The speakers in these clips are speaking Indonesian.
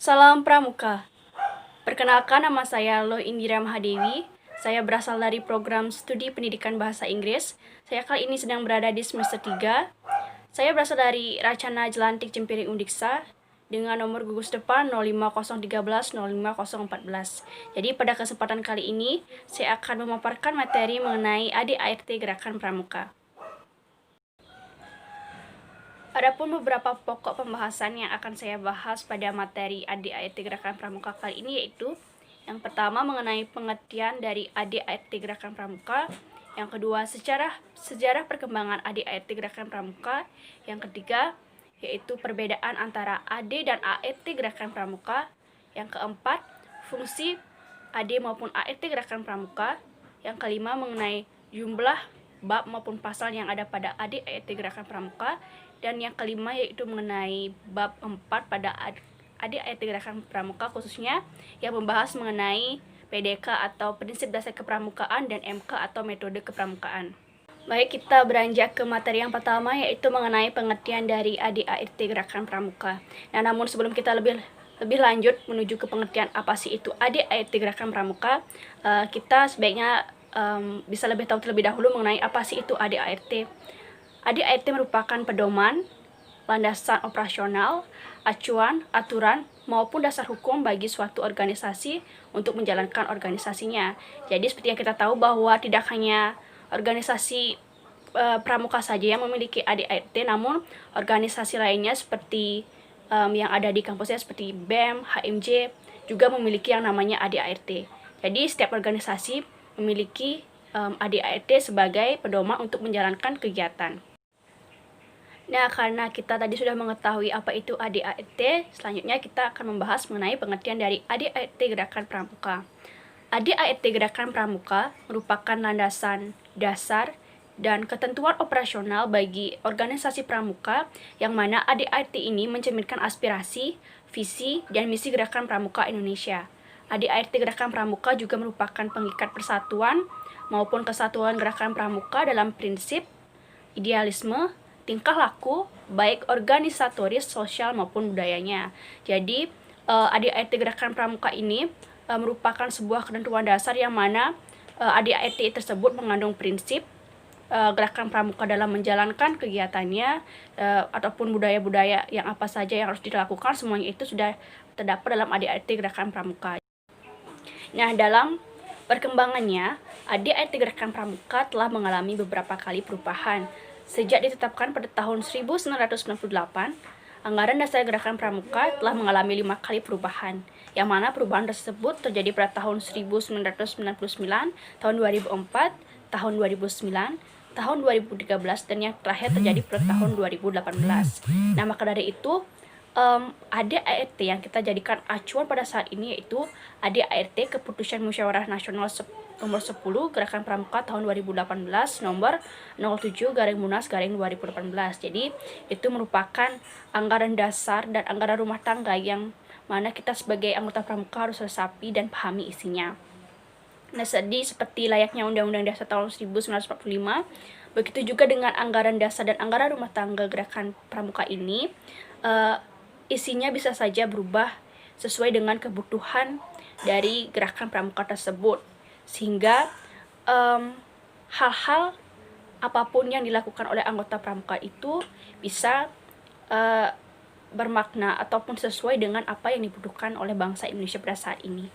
Salam Pramuka. Perkenalkan, nama saya Loh Indira Mahadewi. Saya berasal dari program studi pendidikan bahasa Inggris. Saya kali ini sedang berada di semester 3. Saya berasal dari Racana Jelantik Cempiring Undiksa dengan nomor gugus depan 050130 Jadi pada kesempatan kali ini saya akan memaparkan materi mengenai ADART Gerakan Pramuka. Adapun beberapa pokok pembahasan yang akan saya bahas pada materi ADART Gerakan Pramuka kali ini yaitu yang pertama mengenai pengertian dari ADART Gerakan Pramuka, yang kedua sejarah perkembangan ADART Gerakan Pramuka, yang ketiga yaitu perbedaan antara AD dan ART Gerakan Pramuka, yang keempat fungsi AD maupun ART Gerakan Pramuka, yang kelima mengenai jumlah bab maupun pasal yang ada pada ADART Gerakan Pramuka, dan yang kelima yaitu mengenai bab 4 pada ADART Gerakan Pramuka, khususnya yang membahas mengenai PDK atau Prinsip Dasar Kepramukaan dan MK atau Metode Kepramukaan. Baik, kita beranjak ke materi yang pertama yaitu mengenai pengertian dari ADART Gerakan Pramuka. Nah, namun sebelum kita lebih lanjut menuju ke pengertian apa sih itu ADART Gerakan Pramuka, kita sebaiknya bisa lebih tahu terlebih dahulu mengenai apa sih itu ADART. ADART merupakan pedoman, landasan operasional, acuan, aturan, maupun dasar hukum bagi suatu organisasi untuk menjalankan organisasinya. Jadi seperti yang kita tahu bahwa tidak hanya organisasi pramuka saja yang memiliki ADART, namun organisasi lainnya seperti yang ada di kampusnya seperti BEM, HMJ juga memiliki yang namanya ADART. Jadi setiap organisasi memiliki ADART sebagai pedoman untuk menjalankan kegiatan. Nah, karena kita tadi sudah mengetahui apa itu ADART, selanjutnya kita akan membahas mengenai pengertian dari ADART Gerakan Pramuka. ADART Gerakan Pramuka merupakan landasan dasar dan ketentuan operasional bagi organisasi pramuka, yang mana ADART ini mencerminkan aspirasi, visi, dan misi Gerakan Pramuka Indonesia. ADART Gerakan Pramuka juga merupakan pengikat persatuan maupun kesatuan Gerakan Pramuka dalam prinsip, idealisme, tingkah laku, baik organisatoris, sosial, maupun budayanya. Jadi, ADART Gerakan Pramuka ini merupakan sebuah ketentuan dasar yang mana ADART tersebut mengandung prinsip Gerakan Pramuka dalam menjalankan kegiatannya, ataupun budaya-budaya yang apa saja yang harus dilakukan, semuanya itu sudah terdapat dalam ADART Gerakan Pramuka. Nah, dalam perkembangannya, ADART Gerakan Pramuka telah mengalami beberapa kali perubahan. Sejak ditetapkan pada tahun 1998, anggaran dasar Gerakan Pramuka telah mengalami 5 kali perubahan, yang mana perubahan tersebut terjadi pada tahun 1999, tahun 2004, tahun 2009, tahun 2013, dan yang terakhir terjadi pada tahun 2018. Nah, maka dari itu, ADART yang kita jadikan acuan pada saat ini yaitu ADART Keputusan Musyawarah Nasional nomor 10 Gerakan Pramuka tahun 2018 nomor 07/Munas/2018. Jadi itu merupakan anggaran dasar dan anggaran rumah tangga yang mana kita sebagai anggota pramuka harus resapi dan pahami isinya. Nah, seperti layaknya Undang-Undang Dasar tahun 1945, begitu juga dengan anggaran dasar dan anggaran rumah tangga Gerakan Pramuka ini, isinya bisa saja berubah sesuai dengan kebutuhan dari Gerakan Pramuka tersebut, sehingga hal-hal apapun yang dilakukan oleh anggota pramuka itu bisa bermakna ataupun sesuai dengan apa yang dibutuhkan oleh bangsa Indonesia pada saat ini.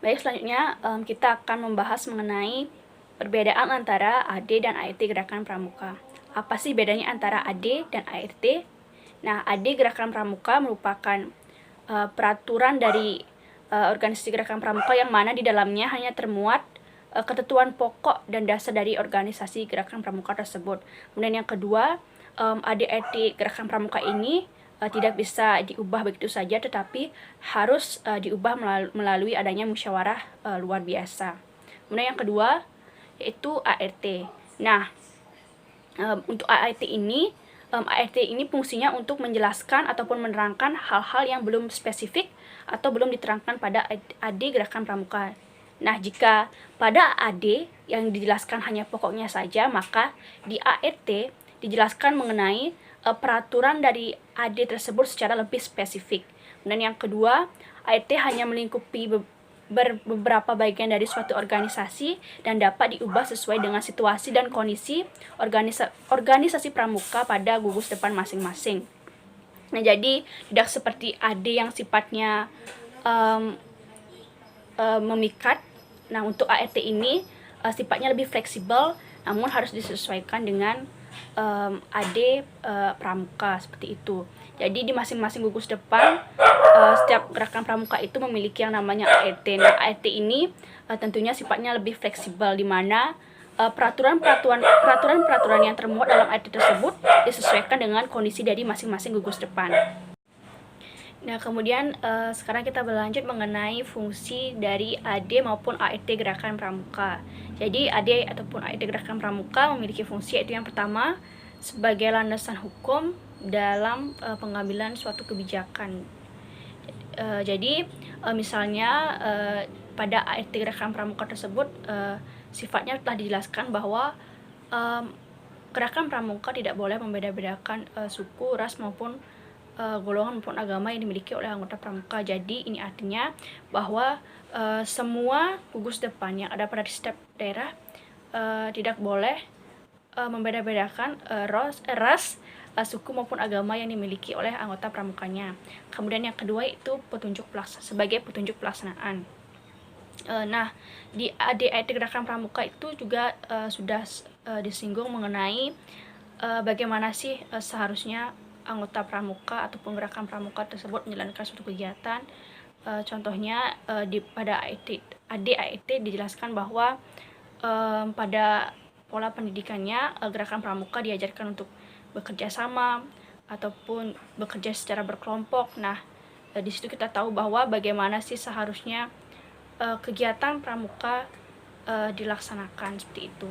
Baik, selanjutnya kita akan membahas mengenai perbedaan antara AD dan ART Gerakan Pramuka. Apa sih bedanya antara AD dan ART? Nah, AD Gerakan Pramuka merupakan peraturan dari organisasi Gerakan Pramuka yang mana di dalamnya hanya termuat ketentuan pokok dan dasar dari organisasi Gerakan Pramuka tersebut. Kemudian yang kedua, ADART Gerakan Pramuka ini tidak bisa diubah begitu saja, tetapi harus diubah melalui adanya musyawarah luar biasa. Kemudian yang kedua yaitu ART. Nah, untuk ART ini fungsinya untuk menjelaskan ataupun menerangkan hal-hal yang belum spesifik atau belum diterangkan pada AD Gerakan Pramuka. Nah, jika pada AD yang dijelaskan hanya pokoknya saja, maka di ART dijelaskan mengenai peraturan dari AD tersebut secara lebih spesifik. Dan yang kedua, AET hanya melingkupi beberapa bagian dari suatu organisasi dan dapat diubah sesuai dengan situasi dan kondisi organisasi pramuka pada gugus depan masing-masing. Nah, jadi tidak seperti AD yang sifatnya memikat. Nah, untuk AET ini sifatnya lebih fleksibel, namun harus disesuaikan dengan AD pramuka seperti itu. Jadi di masing-masing gugus depan setiap gerakan pramuka itu memiliki yang namanya AET. Nah, AET ini tentunya sifatnya lebih fleksibel, di mana peraturan yang termuat dalam AET tersebut disesuaikan dengan kondisi dari masing-masing gugus depan. Nah, kemudian sekarang kita berlanjut mengenai fungsi dari AD maupun AET gerakan pramuka. Jadi AD ataupun AET gerakan pramuka memiliki fungsi, yaitu yang pertama sebagai landasan hukum dalam pengambilan suatu kebijakan. Jadi misalnya pada AET gerakan pramuka tersebut sifatnya telah dijelaskan bahwa gerakan pramuka tidak boleh membeda-bedakan suku, ras maupun golongan maupun agama yang dimiliki oleh anggota pramuka. Jadi ini artinya bahwa semua gugus depan yang ada pada setiap daerah tidak boleh membeda-bedakan ras, suku maupun agama yang dimiliki oleh anggota pramukanya. Kemudian yang kedua itu sebagai petunjuk pelaksanaan. Nah, di AET gerakan pramuka itu juga sudah disinggung mengenai bagaimana sih seharusnya anggota pramuka ataupun gerakan pramuka tersebut menjalankan suatu kegiatan. Contohnya pada AET dijelaskan bahwa pada pola pendidikannya gerakan pramuka diajarkan untuk bekerja sama ataupun bekerja secara berkelompok. Nah, di situ kita tahu bahwa bagaimana sih seharusnya kegiatan pramuka dilaksanakan seperti itu.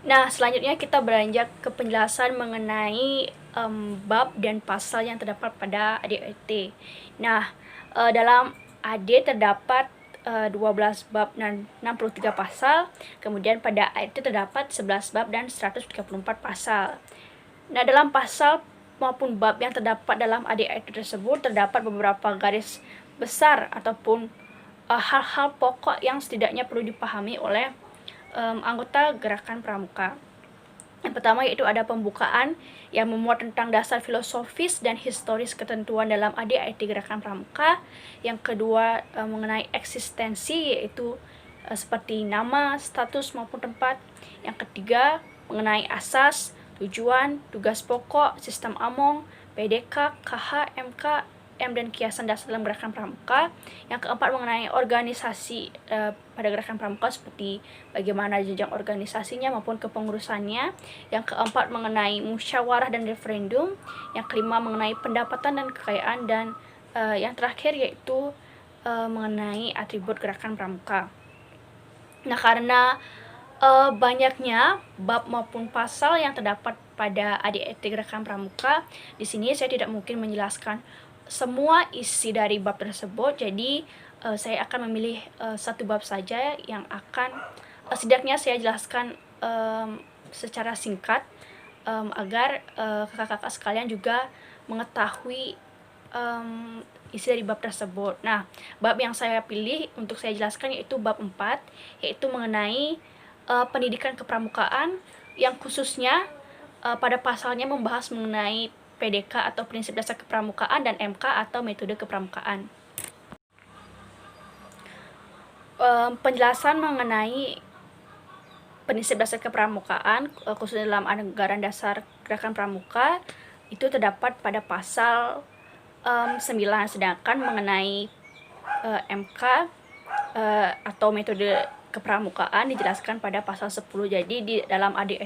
Nah, selanjutnya kita beranjak ke penjelasan mengenai bab dan pasal yang terdapat pada AET. Nah, dalam AD terdapat 12 bab dan 63 pasal, kemudian pada AET terdapat 11 bab dan 134 pasal. Nah, dalam pasal maupun bab yang terdapat dalam AET tersebut terdapat beberapa garis besar ataupun hal-hal pokok yang setidaknya perlu dipahami oleh anggota gerakan pramuka. Yang pertama yaitu ada pembukaan yang memuat tentang dasar filosofis dan historis ketentuan dalam AET gerakan pramuka. Yang kedua mengenai eksistensi, yaitu seperti nama, status maupun tempat. Yang ketiga mengenai asas, tujuan, tugas pokok, sistem AMONG, PDK, KH, MK, M dan kiasan dasar dalam gerakan pramuka. Yang keempat mengenai organisasi pada gerakan pramuka, seperti bagaimana jenjang organisasinya maupun kepengurusannya. Yang keempat mengenai musyawarah dan referendum. Yang kelima mengenai pendapatan dan kekayaan, dan yang terakhir yaitu mengenai atribut gerakan pramuka. Nah, karena banyaknya bab maupun pasal yang terdapat pada AET gerakan pramuka, di sini saya tidak mungkin menjelaskan semua isi dari bab tersebut. Jadi saya akan memilih satu bab saja yang akan setidaknya saya jelaskan secara singkat agar kakak-kakak sekalian juga mengetahui isi dari bab tersebut. Nah, bab yang saya pilih untuk saya jelaskan yaitu bab 4, yaitu mengenai pendidikan kepramukaan, yang khususnya pada pasalnya membahas mengenai PDK atau prinsip dasar kepramukaan, dan MK atau metode kepramukaan. Penjelasan mengenai prinsip dasar kepramukaan khususnya dalam anggaran dasar gerakan pramuka itu terdapat pada pasal 9, sedangkan mengenai MK atau metode kepramukaan dijelaskan pada pasal 10. Jadi di dalam AD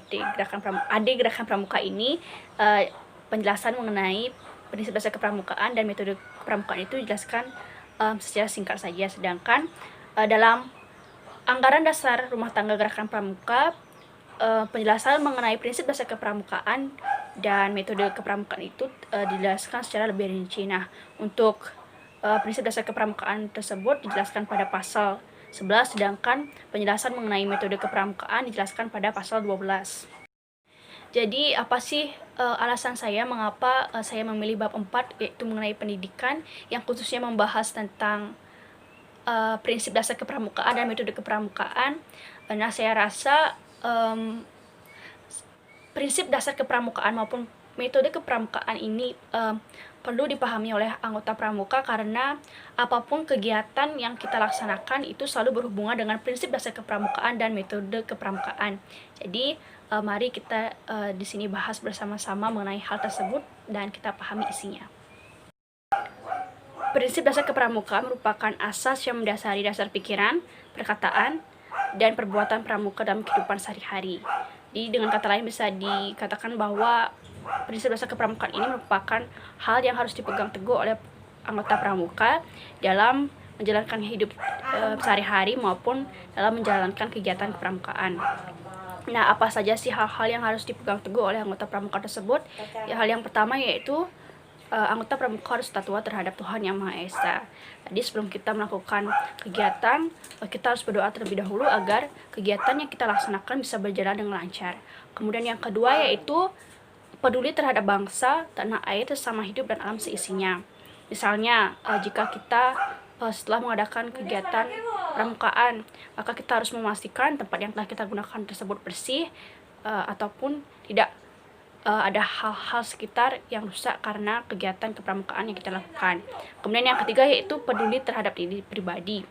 gerakan pramuka ini penjelasan mengenai prinsip dasar kepramukaan dan metode kepramukaan itu dijelaskan secara singkat saja. Sedangkan dalam anggaran dasar rumah tangga gerakan pramuka, penjelasan mengenai prinsip dasar kepramukaan dan metode kepramukaan itu dijelaskan secara lebih rinci. Nah, untuk prinsip dasar kepramukaan tersebut dijelaskan pada pasal 11, sedangkan penjelasan mengenai metode kepramukaan dijelaskan pada pasal 12. Jadi apa sih alasan saya mengapa saya memilih bab 4, yaitu mengenai pendidikan, yang khususnya membahas tentang prinsip dasar kepramukaan dan metode kepramukaan. Nah, saya rasa prinsip dasar kepramukaan maupun metode kepramukaan ini perlu dipahami oleh anggota pramuka, karena apapun kegiatan yang kita laksanakan itu selalu berhubungan dengan prinsip dasar kepramukaan dan metode kepramukaan. Jadi mari kita di sini bahas bersama-sama mengenai hal tersebut dan kita pahami isinya. Prinsip dasar kepramukaan merupakan asas yang mendasari dasar pikiran, perkataan, dan perbuatan pramuka dalam kehidupan sehari-hari. Jadi dengan kata lain bisa dikatakan bahwa prinsip dasar kepramukaan ini merupakan hal yang harus dipegang teguh oleh anggota pramuka dalam menjalankan hidup sehari-hari maupun dalam menjalankan kegiatan kepramukaan. Nah, apa saja sih hal-hal yang harus dipegang teguh oleh anggota pramuka tersebut? Ya, hal yang pertama yaitu anggota pramuka harus taat terhadap Tuhan Yang Maha Esa. Jadi sebelum kita melakukan kegiatan, kita harus berdoa terlebih dahulu agar kegiatan yang kita laksanakan bisa berjalan dengan lancar. Kemudian yang kedua yaitu peduli terhadap bangsa, tanah air, sesama hidup, dan alam seisinya. Misalnya, jika kita setelah mengadakan kegiatan pramukaan, maka kita harus memastikan tempat yang telah kita gunakan tersebut bersih, ataupun tidak ada hal-hal sekitar yang rusak karena kegiatan kepramukaan yang kita lakukan. Kemudian yang ketiga yaitu peduli terhadap diri pribadi.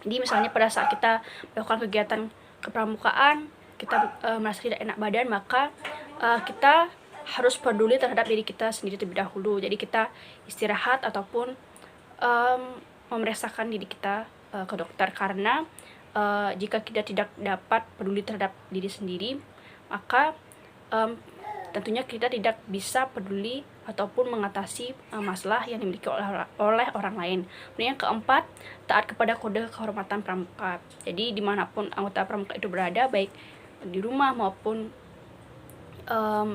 Jadi misalnya pada saat kita melakukan kegiatan kepramukaan, kita merasa tidak enak badan, maka kita harus peduli terhadap diri kita sendiri terlebih dahulu. Jadi kita istirahat ataupun memeriksakan diri kita ke dokter, karena jika kita tidak dapat peduli terhadap diri sendiri, maka tentunya kita tidak bisa peduli ataupun mengatasi masalah yang dimiliki oleh orang lain. Kemudian yang keempat, taat kepada kode kehormatan pramuka. Jadi dimanapun anggota pramuka itu berada, baik di rumah maupun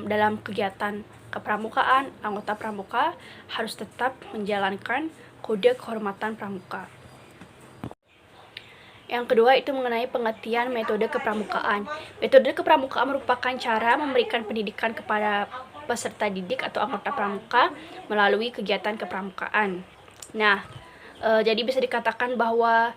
dalam kegiatan kepramukaan, anggota pramuka harus tetap menjalankan kode kehormatan pramuka. Yang kedua itu mengenai pengertian metode kepramukaan. Metode kepramukaan merupakan cara memberikan pendidikan kepada peserta didik atau anggota pramuka melalui kegiatan kepramukaan. Nah, jadi bisa dikatakan bahwa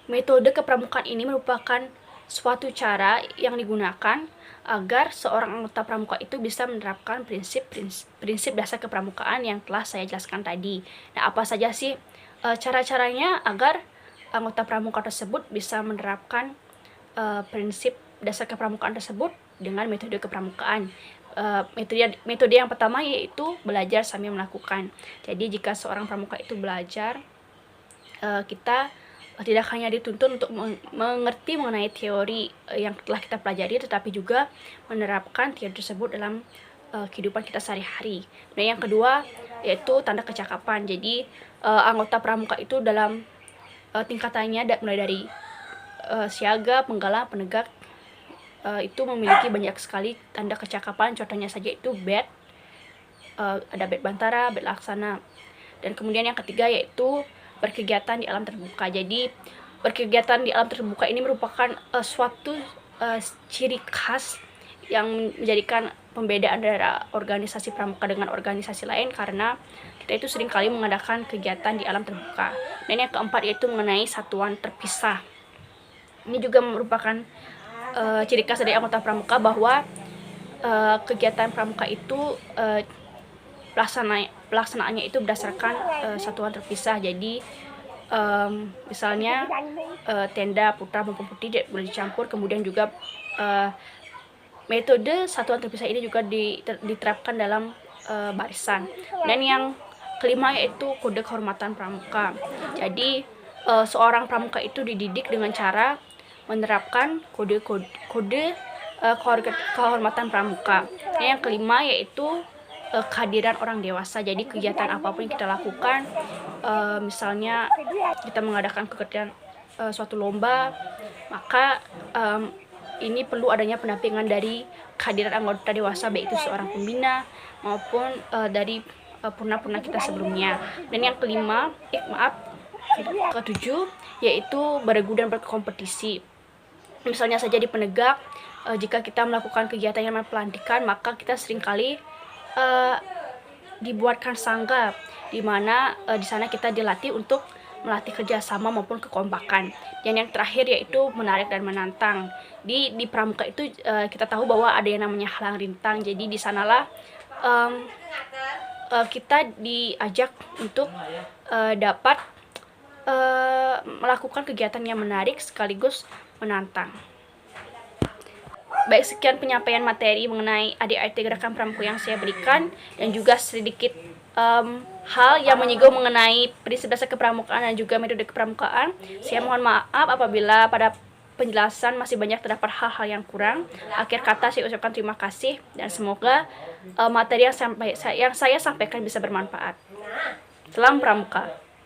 metode kepramukaan ini merupakan suatu cara yang digunakan agar seorang anggota pramuka itu bisa menerapkan prinsip dasar kepramukaan yang telah saya jelaskan tadi. Nah, apa saja sih cara-caranya agar anggota pramuka tersebut bisa menerapkan prinsip dasar kepramukaan tersebut dengan metode kepramukaan? Metode yang pertama yaitu belajar sambil melakukan. Jadi jika seorang pramuka itu belajar, kita tidak hanya dituntut untuk mengerti mengenai teori yang telah kita pelajari, tetapi juga menerapkan teori tersebut dalam kehidupan kita sehari-hari. Dan yang kedua yaitu tanda kecakapan. Jadi anggota pramuka itu dalam tingkatannya mulai dari siaga, penggalang, penegak, itu memiliki banyak sekali tanda kecakapan. Contohnya saja itu bed, ada bed bantara, bed laksana. Dan kemudian yang ketiga yaitu berkegiatan di alam terbuka. Jadi berkegiatan di alam terbuka ini merupakan suatu ciri khas yang menjadikan pembedaan antara organisasi pramuka dengan organisasi lain, karena kita itu seringkali mengadakan kegiatan di alam terbuka. Dan yang keempat yaitu mengenai satuan terpisah. Ini juga merupakan ciri khas dari anggota pramuka bahwa kegiatan pramuka itu pelaksanaannya itu berdasarkan satuan terpisah. Jadi misalnya tenda putra maupun putih tidak boleh dicampur. Kemudian juga metode satuan terpisah ini juga diterapkan dalam barisan. Dan yang kelima yaitu kode kehormatan pramuka. Jadi seorang pramuka itu dididik dengan cara menerapkan kode kehormatan pramuka. Dan yang kelima yaitu kehadiran orang dewasa. Jadi kegiatan apapun yang kita lakukan, misalnya kita mengadakan kegiatan suatu lomba, maka ini perlu adanya pendampingan dari kehadiran anggota dewasa, baik itu seorang pembina maupun dari purna-purna kita sebelumnya. Dan yang kelima, ketujuh yaitu beregu dan berkompetisi. Misalnya saja di penegak, jika kita melakukan kegiatan yang pelantikan, maka kita seringkali dibuatkan sangga, di mana di sana kita dilatih untuk melatih kerjasama maupun kekompakan. Dan yang terakhir yaitu menarik dan menantang. Di pramuka itu kita tahu bahwa ada yang namanya halang rintang. Jadi di sanalah kita diajak untuk dapat melakukan kegiatan yang menarik sekaligus menantang. Baik, sekian penyampaian materi mengenai ADART Gerakan Pramuka yang saya berikan, dan juga sedikit hal yang menyinggung mengenai prinsip dasar kepramukaan dan juga metode kepramukaan. Saya mohon maaf apabila pada penjelasan masih banyak terdapat hal-hal yang kurang. Akhir kata saya ucapkan terima kasih, dan semoga materi yang saya sampaikan bisa bermanfaat. Salam Pramuka.